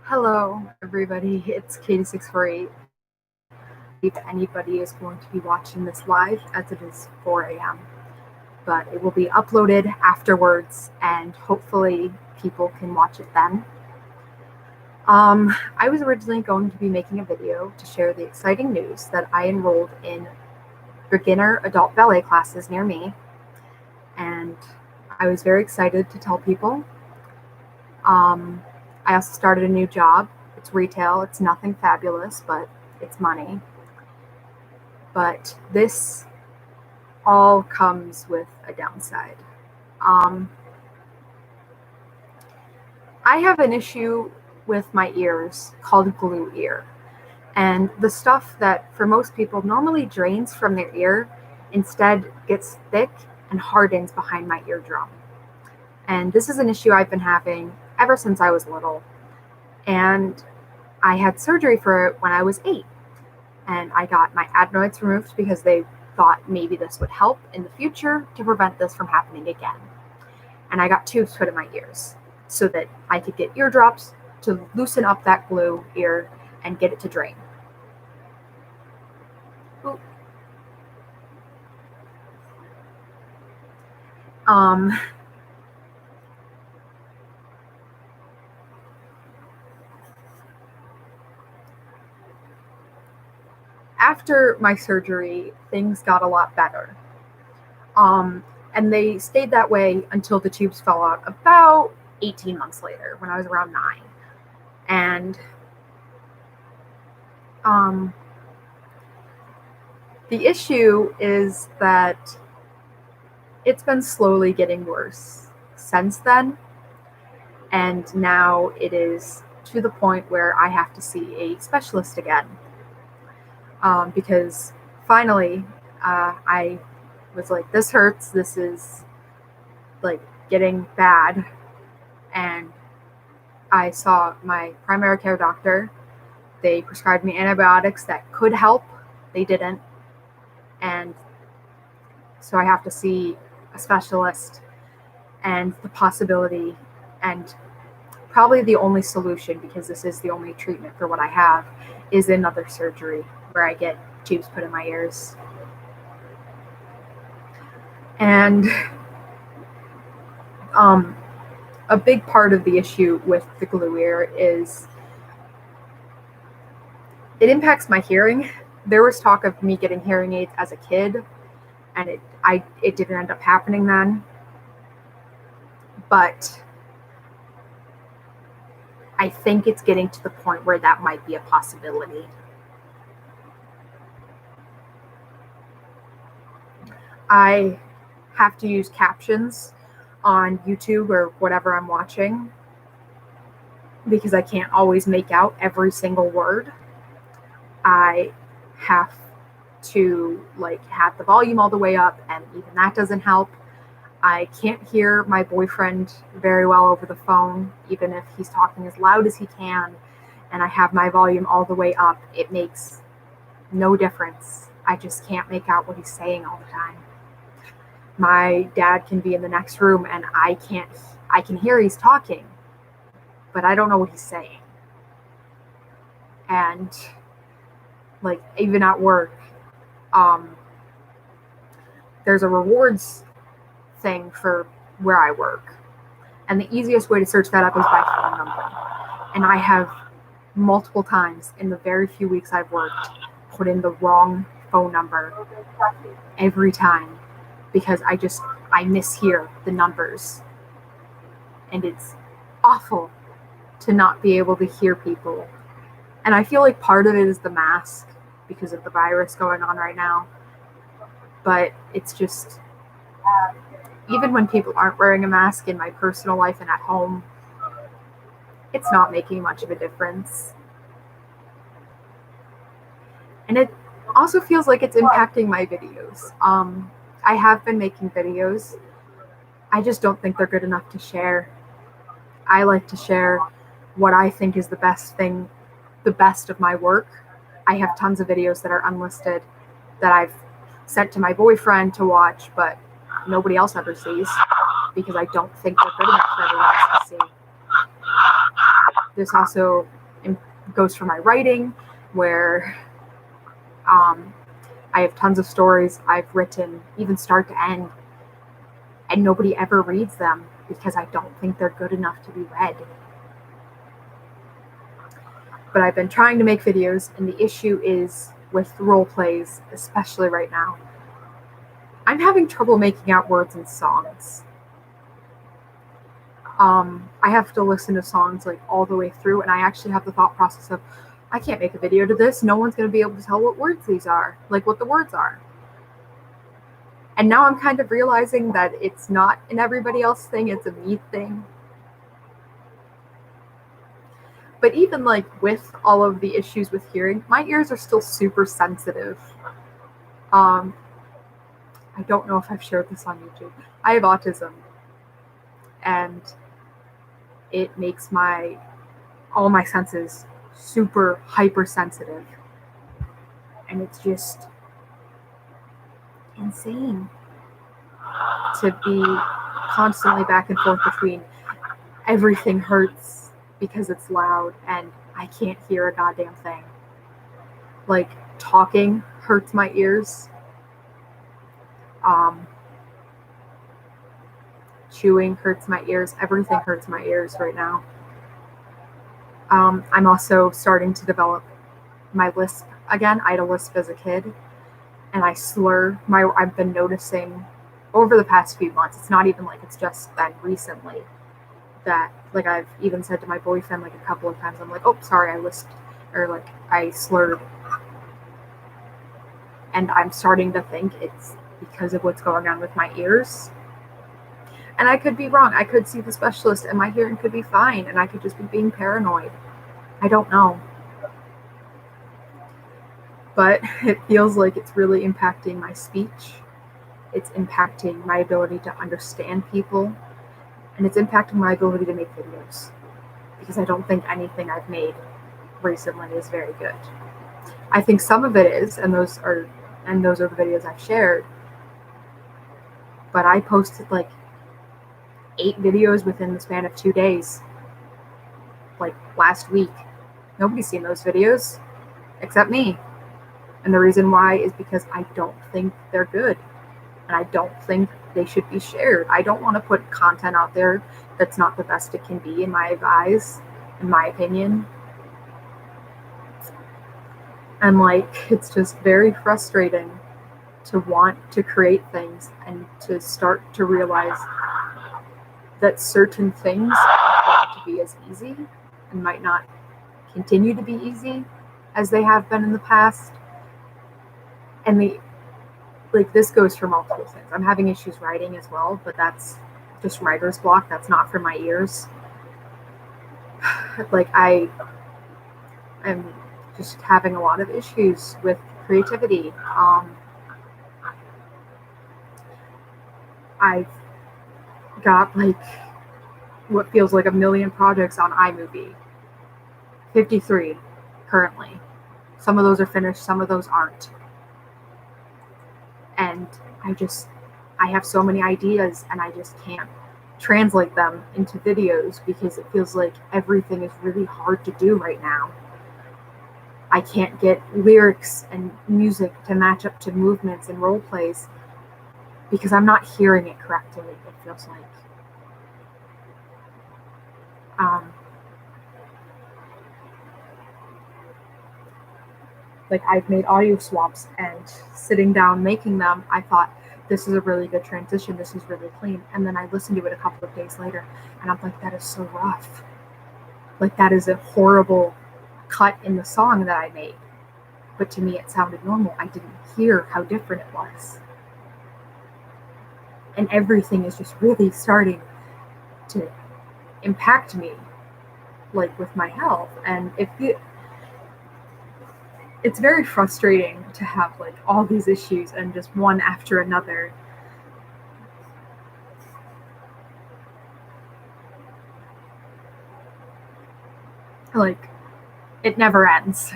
Hello, everybody. It's Katie648. If anybody is going to be watching this live, as it is 4 a.m., but it will be uploaded afterwards, and hopefully people can watch it then. I was originally going to be making a video to share the exciting news that I enrolled in beginner adult ballet classes near me, and I was very excited to tell people. I also started a new job. It's retail. It's nothing fabulous, but it's money. But this all comes with a downside. I have an issue with my ears called glue ear. And the stuff that for most people normally drains from their ear instead gets thick and hardens behind my eardrum. And this is an issue I've been having ever since I was little. And I had surgery for it when I was 8. And I got my adenoids removed because they thought maybe this would help in the future to prevent this from happening again. And I got tubes put in my ears so that I could get eardrops to loosen up that glue ear and get it to drain. Ooh. After my surgery, things got a lot better. And they stayed that way until the tubes fell out about 18 months later when I was around 9. And the issue is that it's been slowly getting worse since then. And now it is to the point where I have to see a specialist again. Because finally, I was like, this hurts. This is like getting bad. And I saw my primary care doctor. They prescribed me antibiotics that could help. They didn't. And so I have to see a specialist, and the possibility, and probably the only solution, because this is the only treatment for what I have, is another surgery where I get tubes put in my ears. And a big part of the issue with the glue ear is it impacts my hearing. There was talk of me getting hearing aids as a kid, and it didn't end up happening then. But I think it's getting to the point where that might be a possibility. I have to use captions on YouTube or whatever I'm watching because I can't always make out every single word. I have to have the volume all the way up, and even that doesn't help. I can't hear my boyfriend very well over the phone, even if he's talking as loud as he can, and I have my volume all the way up. It makes no difference. I just can't make out what he's saying all the time. My dad can be in the next room and I can hear he's talking, but I don't know what he's saying. And even at work, there's a rewards thing for where I work. And the easiest way to search that up is by phone number. And I have multiple times in the very few weeks I've worked put in the wrong phone number every time because I mishear the numbers. And it's awful to not be able to hear people. And I feel like part of it is the mask because of the virus going on right now. But it's just, even when people aren't wearing a mask in my personal life and at home, it's not making much of a difference. And it also feels like it's impacting my videos. I have been making videos. I just don't think they're good enough to share. I like to share what I think is the best of my work. I have tons of videos that are unlisted that I've sent to my boyfriend to watch, but nobody else ever sees because I don't think they're good enough for everyone else to see. There's also goes for my writing, where I have tons of stories I've written, even start to end, and nobody ever reads them because I don't think they're good enough to be read. But I've been trying to make videos, and the issue is with role plays, especially right now. I'm having trouble making out words in songs. I have to listen to songs like all the way through, and I actually have the thought process of, I can't make a video to this. No one's going to be able to tell what words these are, like what the words are. And now I'm kind of realizing that it's not an everybody else thing, it's a me thing. But even like with all of the issues with hearing, my ears are still super sensitive. I don't know if I've shared this on YouTube. I have autism, and it makes all my senses super hypersensitive. And it's just insane to be constantly back and forth between everything hurts because it's loud and I can't hear a goddamn thing. Like, talking hurts my ears. Chewing hurts my ears. Everything hurts my ears right now. I'm also starting to develop my lisp again. I had a lisp as a kid, and I slur. I've been noticing over the past few months. It's not even like it's just been recently that, like, I've even said to my boyfriend like a couple of times, I'm like, oh, sorry, I lisped, or like I slurred. And I'm starting to think it's because of what's going on with my ears. And I could be wrong. I could see the specialist and my hearing could be fine, and I could just be being paranoid. I don't know. But it feels like it's really impacting my speech. It's impacting my ability to understand people. And it's impacting my ability to make videos. Because I don't think anything I've made recently is very good. I think some of it is, and those are the videos I've shared. But I posted like 8 videos within the span of 2 days. Like last week. Nobody's seen those videos except me. And the reason why is because I don't think they're good. And I don't think they should be shared. I don't want to put content out there that's not the best it can be in my eyes, in my opinion. And like, it's just very frustrating to want to create things and to start to realize that certain things aren't going to be as easy and might not continue to be easy as they have been in the past. And this goes for multiple things. I'm having issues writing as well, but that's just writer's block. That's not for my ears. Like, I am just having a lot of issues with creativity. I've got like what feels like a million projects on iMovie. 53 currently. Some of those are finished, some of those aren't. And I have so many ideas, and I just can't translate them into videos because it feels like everything is really hard to do right now. I can't get lyrics and music to match up to movements and role plays because I'm not hearing it correctly, it feels like. Like, I've made audio swaps, and sitting down making them, I thought, this is a really good transition, this is really clean. And then I listened to it a couple of days later, and I'm like, that is so rough. Like, that is a horrible cut in the song that I made. But to me, it sounded normal. I didn't hear how different it was. And everything is just really starting to impact me, like, with my health. And it's very frustrating to have like all these issues and just one after another. Like, it never ends.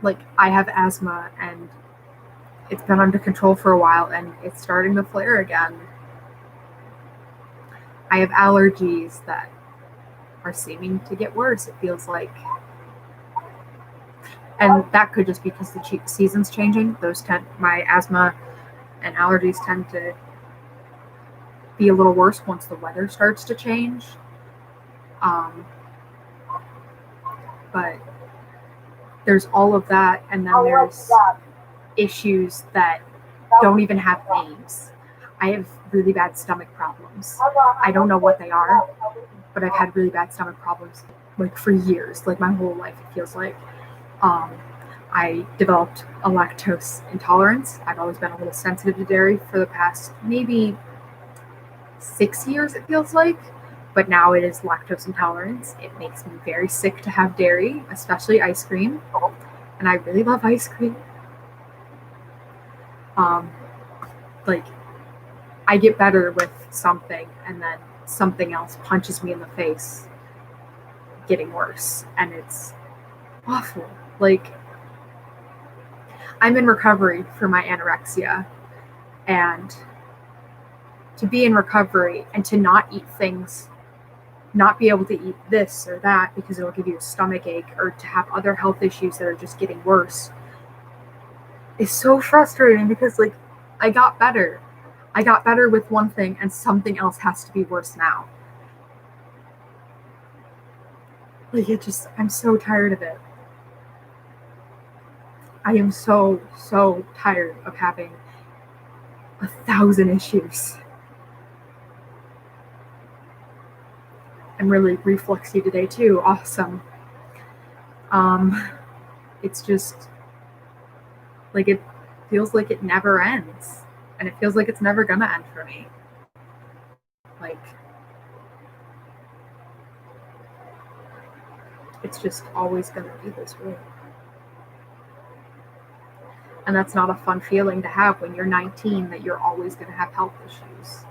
Like, I have asthma, and it's been under control for a while, and it's starting to flare again. I have allergies that are seeming to get worse, it feels like. And that could just be because the season's changing. My asthma and allergies tend to be a little worse once the weather starts to change. But there's all of that, and then there's issues that don't even have names. I have really bad stomach problems. I don't know what they are, but I've had really bad stomach problems like for years, like my whole life it feels like. I developed a lactose intolerance. I've always been a little sensitive to dairy for the past maybe 6 years, it feels like. But now it is lactose intolerance. It makes me very sick to have dairy, especially ice cream. And I really love ice cream. Like, I get better with something, and then something else punches me in the face, getting worse. And it's awful. Like, I'm in recovery for my anorexia, and to be in recovery and to not eat things, not be able to eat this or that because it'll give you a stomach ache, or to have other health issues that are just getting worse, is so frustrating because, like, I got better. I got better with one thing, and something else has to be worse now. Like, I'm so tired of it. I am so, so tired of having 1,000 issues. I'm really refluxy today too. Awesome. It's just like, it feels like it never ends, and it feels like it's never gonna end for me. Like, it's just always gonna be this way. And that's not a fun feeling to have when you're 19, that you're always gonna have health issues.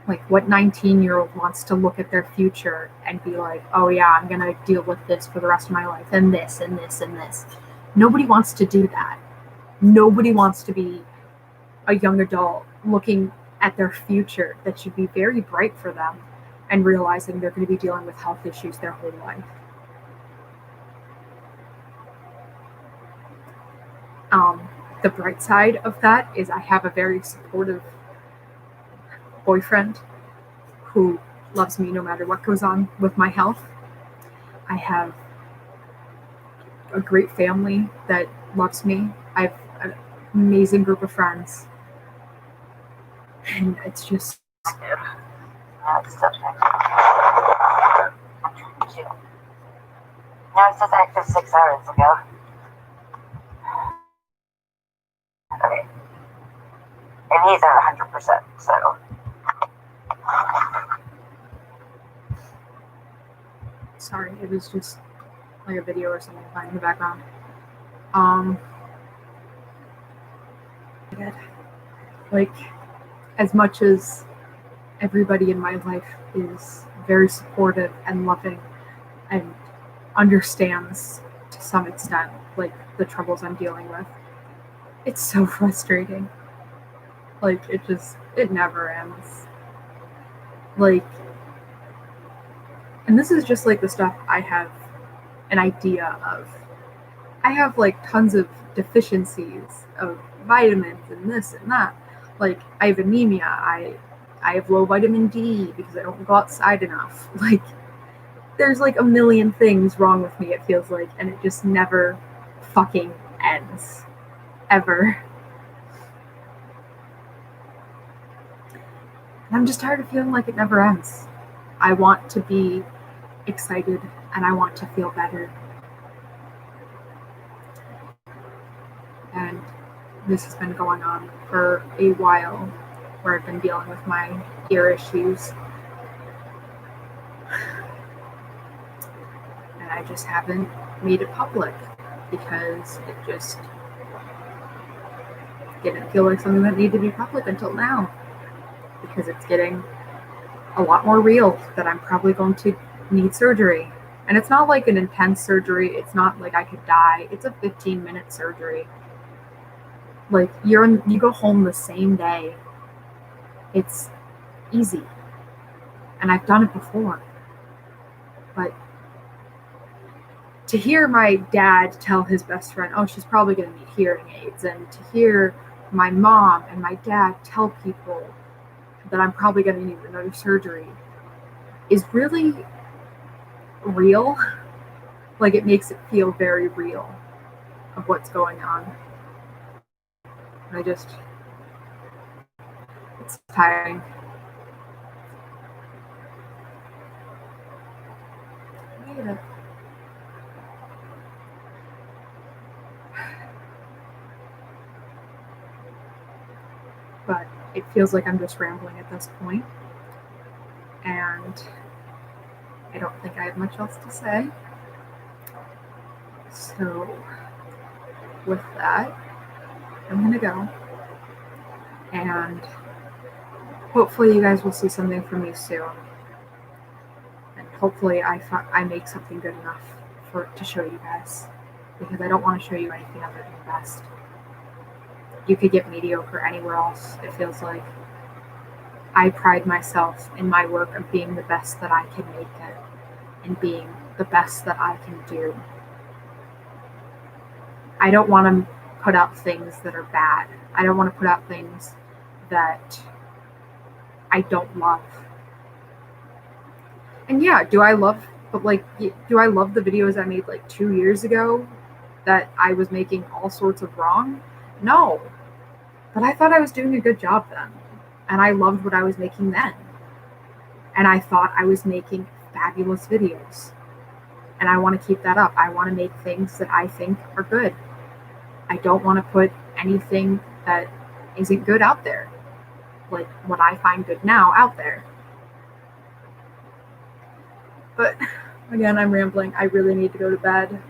Like, what 19-year-old wants to look at their future and be like, oh yeah, I'm gonna deal with this for the rest of my life, and this and this and this? Nobody wants to do that. Nobody wants to be a young adult looking at their future that should be very bright for them and realizing they're going to be dealing with health issues their whole life. The bright side of that is I have a very supportive boyfriend who loves me no matter what goes on with my health. I have a great family that loves me. I have an amazing group of friends. And it's just... It's subject. No, it says active 6 hours ago. Okay. And he's at 100%, so. Sorry, it was just like a video or something playing in the background. Like, as much as everybody in my life is very supportive and loving and understands to some extent, like, the troubles I'm dealing with, it's so frustrating. Like, it never ends. Like, and this is just like the stuff I have an idea of. I have like tons of deficiencies of vitamins and this and that. Like, I have anemia. I have low vitamin D because I don't go outside enough. Like, there's like a million things wrong with me, it feels like, and it just never fucking ends. Ever. And I'm just tired of feeling like it never ends. I want to be excited and I want to feel better. And this has been going on for a while, where I've been dealing with my ear issues. And I just haven't made it public because it just didn't feel like something that needed to be public until now. Because it's getting a lot more real that I'm probably going to need surgery. And it's not like an intense surgery. It's not like I could die. It's a 15-minute surgery. Like, you go home the same day. It's easy. And I've done it before. But to hear my dad tell his best friend, oh, she's probably going to need hearing aids, and to hear my mom and my dad tell people that I'm probably going to need another surgery is really real. Like, it makes it feel very real of what's going on. And it's tiring. But it feels like I'm just rambling at this point, and I don't think I have much else to say. So with that, I'm gonna go, and hopefully you guys will see something from me soon, and hopefully I make something good enough to show you guys, because I don't want to show you anything other than the best. You could get mediocre anywhere else, it feels like. I pride myself in my work of being the best that I can make it, and being the best that I can do. I don't want to put out things that are bad. I don't want to put out things that I don't love. And yeah, do I love the videos I made like 2 years ago that I was making all sorts of wrong? No. But I thought I was doing a good job then. And I loved what I was making then. And I thought I was making fabulous videos. And I want to keep that up. I want to make things that I think are good. I don't want to put anything that isn't good out there. Like what I find good now out there. But again, I'm rambling. I really need to go to bed.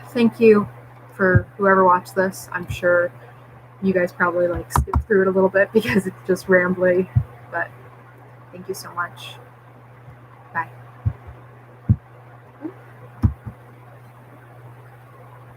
Thank you for whoever watched this. I'm sure you guys probably skipped through it a little bit because it's just rambly. But thank you so much. Bye.